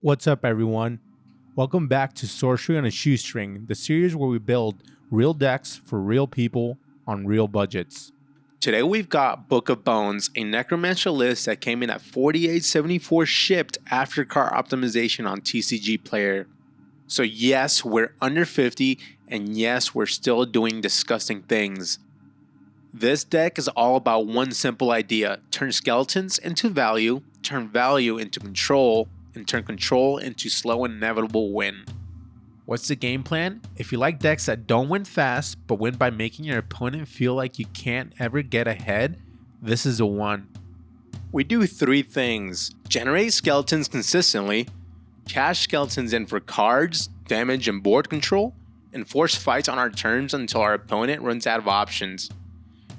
What's up, everyone? Welcome back to Sorcery on a Shoestring, the series where we build real decks for real people on real budgets. Today we've got Book of Bones, a Necromancer list that came in at 48.74 shipped after card optimization on TCG Player. So yes, we're under 50, and yes, we're still doing disgusting things. This deck is all about one simple idea: turn skeletons into value, turn value into control, and turn control into slow and inevitable win. What's the game plan? If you like decks that don't win fast, but win by making your opponent feel like you can't ever get ahead, this is the one. We do three things: generate skeletons consistently, cash skeletons in for cards, damage, and board control, and force fights on our turns until our opponent runs out of options.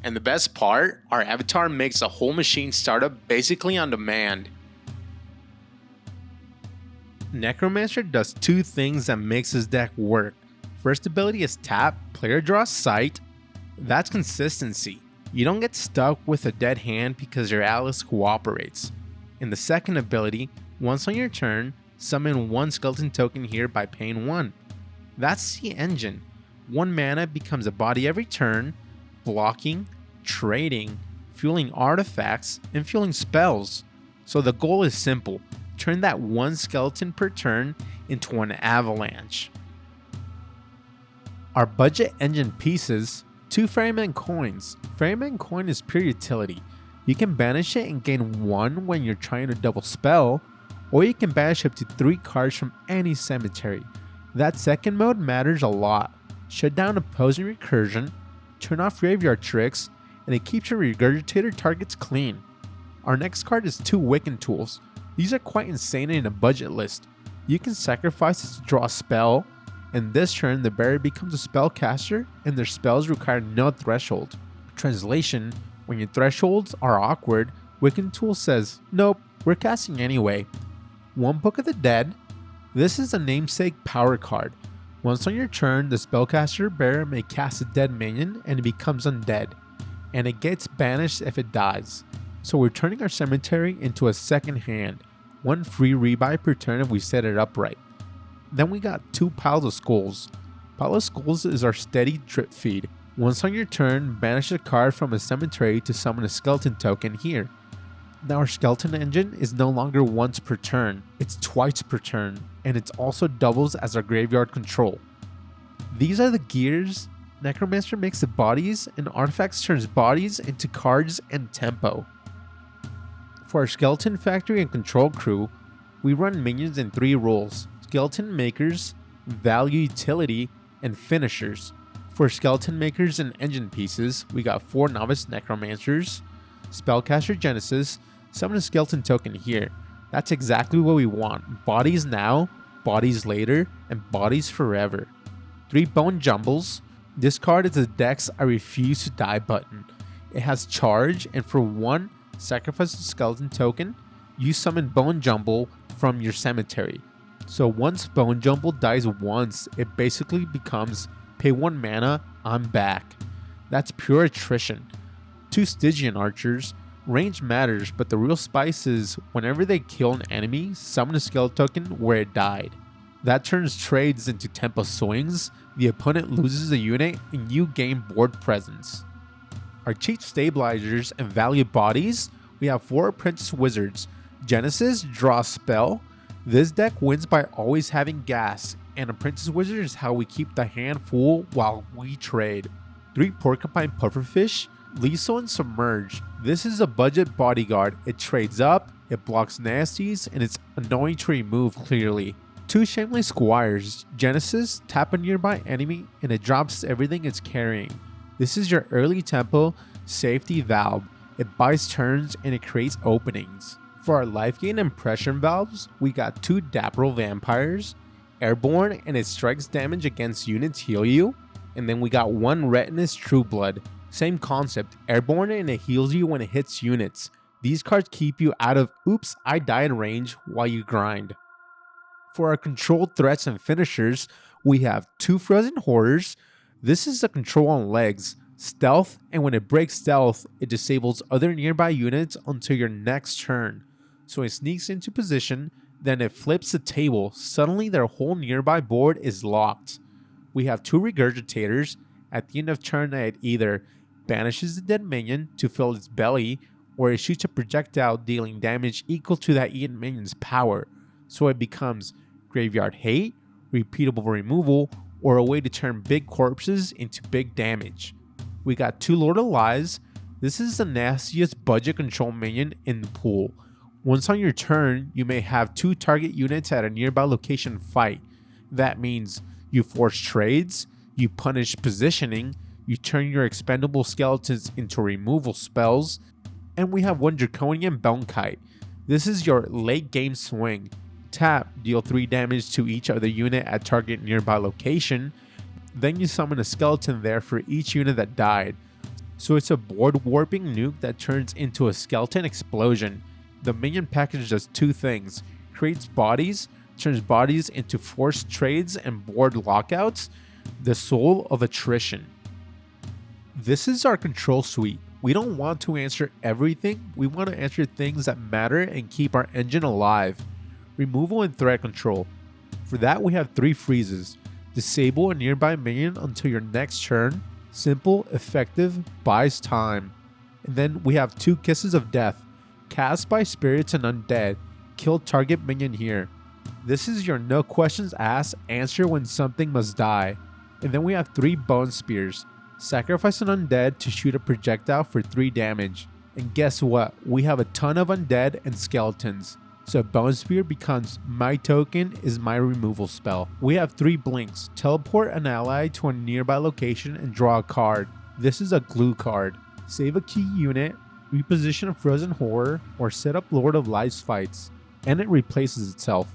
And the best part, our avatar makes the whole machine startup basically on demand. Necromancer does two things that makes his deck work. First ability is tap, player draws sight. That's consistency. You don't get stuck with a dead hand because your atlas cooperates. And the second ability, once on your turn, summon one skeleton token here by paying 1. That's the engine. 1 mana becomes a body every turn, blocking, trading, fueling artifacts, and fueling spells. So the goal is simple: turn that one skeleton per turn into an avalanche. Our budget engine pieces: 2 Ferryman coins. Ferryman coin is pure utility. You can banish it and gain 1 when you're trying to double spell, or you can banish up to 3 cards from any cemetery. That second mode matters a lot. Shut down opposing recursion, turn off graveyard tricks, and it keeps your Regurgitator targets clean. Our next card is 2 Wiccan Tools. These are quite insane in a budget list. You can sacrifice it to draw a spell, and this turn the bearer becomes a spellcaster and their spells require no threshold. Translation: when your thresholds are awkward, Wiccan Tool says, nope, we're casting anyway. 1 Book of the Dead. This is a namesake power card. Once on your turn, the spellcaster bearer may cast a dead minion and it becomes undead, and it gets banished if it dies. So we're turning our cemetery into a second hand, 1 free rebuy per turn if we set it up right. Then we got 2 Piles of Skulls. Pile of Skulls is our steady drip feed. Once on your turn, banish a card from a cemetery to summon a skeleton token here. Now our skeleton engine is no longer once per turn, it's twice per turn, and it also doubles as our graveyard control. These are the gears. Necromancer makes the bodies, and Artifacts turns bodies into cards and tempo. For our Skeleton Factory and Control crew, we run minions in 3 roles: Skeleton Makers, Value Utility, and Finishers. For Skeleton Makers and Engine pieces, we got 4 Novice Necromancers, Spellcaster Genesis, summon a skeleton token here. That's exactly what we want: bodies now, bodies later, and bodies forever. 3 Bone Jumbles. This card is the deck's I refuse to die button. It has charge, and for 1, sacrifice a skeleton token, you summon Bone Jumble from your cemetery. So once Bone Jumble dies once, it basically becomes pay 1 mana, I'm back. That's pure attrition. 2 Stygian Archers. Range matters, but the real spice is whenever they kill an enemy, summon a skeleton token where it died. That turns trades into tempo swings, the opponent loses a unit, and you gain board presence. Our cheap stabilizers and value bodies, we have 4 Apprentice Wizards. Genesis, draw a spell. This deck wins by always having gas, and Apprentice Wizard is how we keep the hand full while we trade. 3 Porcupine Pufferfish, Lethal and Submerge. This is a budget bodyguard. It trades up, it blocks nasties, and it's annoying to remove clearly. 2 Shameless Squires. Genesis, tap a nearby enemy, and it drops everything it's carrying. This is your early tempo safety valve. It buys turns and it creates openings. For our life gain impression valves, we got 2 Daperyll Vampires, airborne, and it strikes damage against units heal you. And then we got 1 Renatus Trueblood. Same concept, airborne, and it heals you when it hits units. These cards keep you out of oops I died range while you grind. For our controlled threats and finishers, we have 2 Frozen Horrors. This is the control on legs, stealth, and when it breaks stealth, it disables other nearby units until your next turn. So it sneaks into position, Then it flips the table, suddenly their whole nearby board is locked. We have 2 Regurgitators. At the end of turn, it either banishes the dead minion to fill its belly, or it shoots a projectile dealing damage equal to that eaten minion's power. So it becomes Graveyard Hate, repeatable removal, or a way to turn big corpses into big damage. We got 2 Lord of Lies. This is the nastiest budget control minion in the pool. Once on your turn, you may have 2 target units at a nearby location fight. That means you force trades, you punish positioning, you turn your expendable skeletons into removal spells, and we have 1 Draconian Bonekite. This is your late game swing. Tap, deal 3 damage to each other unit at target nearby location, then you summon a skeleton there for each unit that died. So it's a board warping nuke that turns into a skeleton explosion. The minion package does 2 things: creates bodies, turns bodies into forced trades and board lockouts, the soul of attrition. This is our control suite. We don't want to answer everything, we want to answer things that matter and keep our engine alive. Removal and threat control. For that we have 3 freezes. Disable a nearby minion until your next turn. Simple, effective, buys time. And then we have 2 Kisses of Death. Cast by spirits and undead. Kill target minion here. This is your no questions asked answer when something must die. And then we have 3 Bone Spears. Sacrifice an undead to shoot a projectile for 3 damage. And guess what? We have a ton of undead and skeletons. So Bone Spear becomes my token is my removal spell. We have 3 blinks. Teleport an ally to a nearby location and draw a card. This is a glue card. Save a key unit, reposition a frozen horror, or set up Lord of Lies fights, and it replaces itself.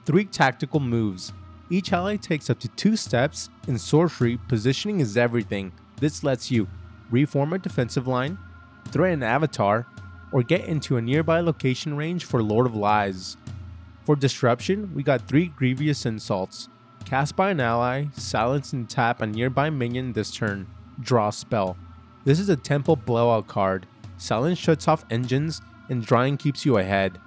3 tactical moves. Each ally takes up to 2 steps. In Sorcery, positioning is everything. This lets you reform a defensive line, threaten an avatar, or get into a nearby location range for Lord of Lies. For Disruption, we got 3 Grievous Insults. Cast by an ally, silence and tap a nearby minion this turn. Draw a spell. This is a Temple Blowout card. Silence shuts off engines, and drawing keeps you ahead.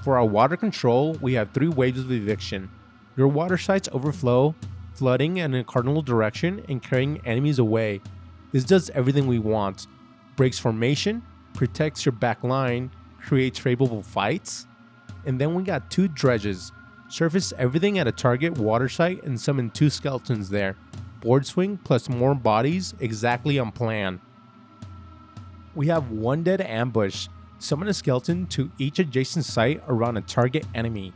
For our water control, we have 3 Waves of Eviction. Your water sites overflow, flooding in a cardinal direction and carrying enemies away. This does everything we want. Breaks formation, protects your back line, creates favorable fights. And then we got 2 Dredges. Surface everything at a target water site and summon 2 skeletons there. Board swing plus more bodies, exactly on plan. We have Undead Ambush. Summon a skeleton to each adjacent site around a target enemy.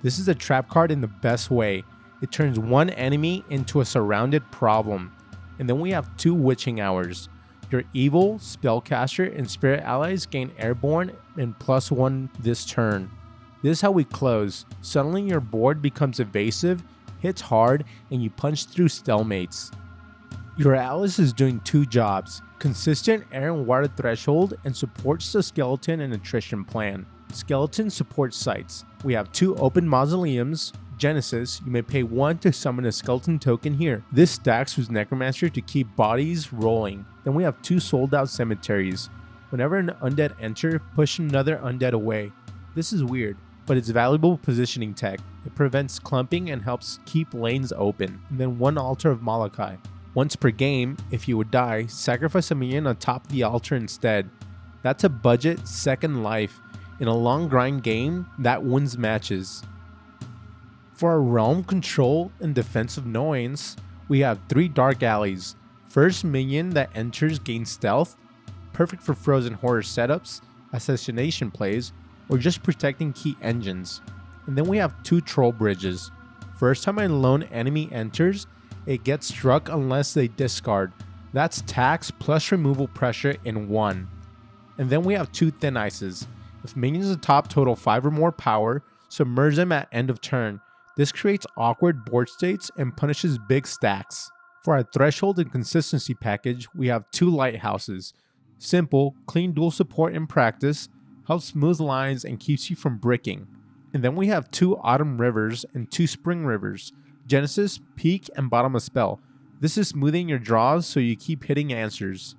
This is a trap card in the best way. It turns one enemy into a surrounded problem. And then we have 2 Witching Hours. Your evil, spellcaster, and spirit allies gain airborne and +1 this turn. This is how we close. Suddenly your board becomes evasive, hits hard, and you punch through stalemates. Your Alice is doing 2 jobs: consistent air and water threshold, and supports the skeleton and attrition plan. Skeleton support sites. We have 2 Open Mausoleums. Genesis, you may pay 1 to summon a skeleton token here. This stacks with Necromancer to keep bodies rolling. Then we have 2 sold out cemeteries. Whenever an undead enter, push another undead away. This is weird, but it's valuable positioning tech. It prevents clumping and helps keep lanes open. And then 1 Altar of Malachai. Once per game, if you would die, sacrifice a minion on top of the altar instead. That's a budget second life. In a long grind game, that wins matches. For our realm control and defensive annoyance, we have 3 Dark Alleys. First minion that enters gains stealth, perfect for frozen horror setups, assassination plays, or just protecting key engines. And then we have 2 Troll Bridges. First time a lone enemy enters, it gets struck unless they discard. That's tax plus removal pressure in 1. And then we have 2 Thin Ices. If minions atop total 5 or more power, submerge them at end of turn. This creates awkward board states and punishes big stacks. For our threshold and consistency package, we have 2 Lighthouses. Simple, clean dual support in practice, helps smooth lines and keeps you from bricking. And then we have 2 Autumn Rivers and 2 Spring Rivers. Genesis, peak, and bottom of spell. This is smoothing your draws so you keep hitting answers.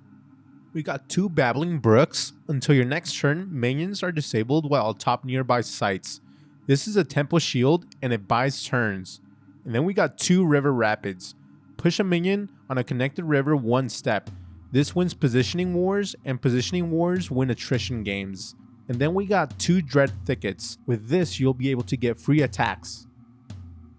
We got 2 Babbling Brooks. Until your next turn, minions are disabled while atop nearby sites. This is a temple shield and it buys turns. And then we got 2 River Rapids. Push a minion on a connected river 1 step. This wins positioning wars, and positioning wars win attrition games. And then we got 2 Dread Thickets. With this, you'll be able to get free attacks.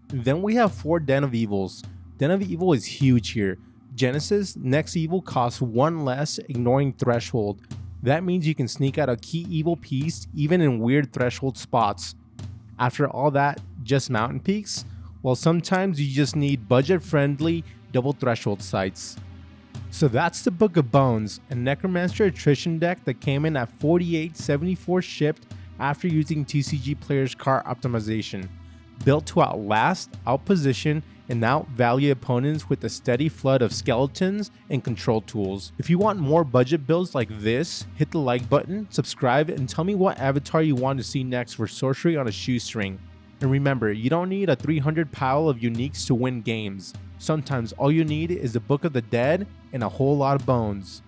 Then we have 4 Den of Evils. Den of Evil is huge here. Genesis, next evil costs 1 less, ignoring threshold. That means you can sneak out a key evil piece even in weird threshold spots. After all that, just mountain peaks? Well, sometimes you just need budget-friendly double threshold sites. So that's the Book of Bones, a Necromancer attrition deck that came in at 4874 shipped after using TCG players' card optimization. Built to outlast, outposition, and outvalue opponents with a steady flood of skeletons and control tools. If you want more budget builds like this, hit the like button, subscribe, and tell me what avatar you want to see next for Sorcery on a Shoestring. And remember, you don't need a 300 pile of uniques to win games. Sometimes all you need is the Book of the Dead and a whole lot of bones.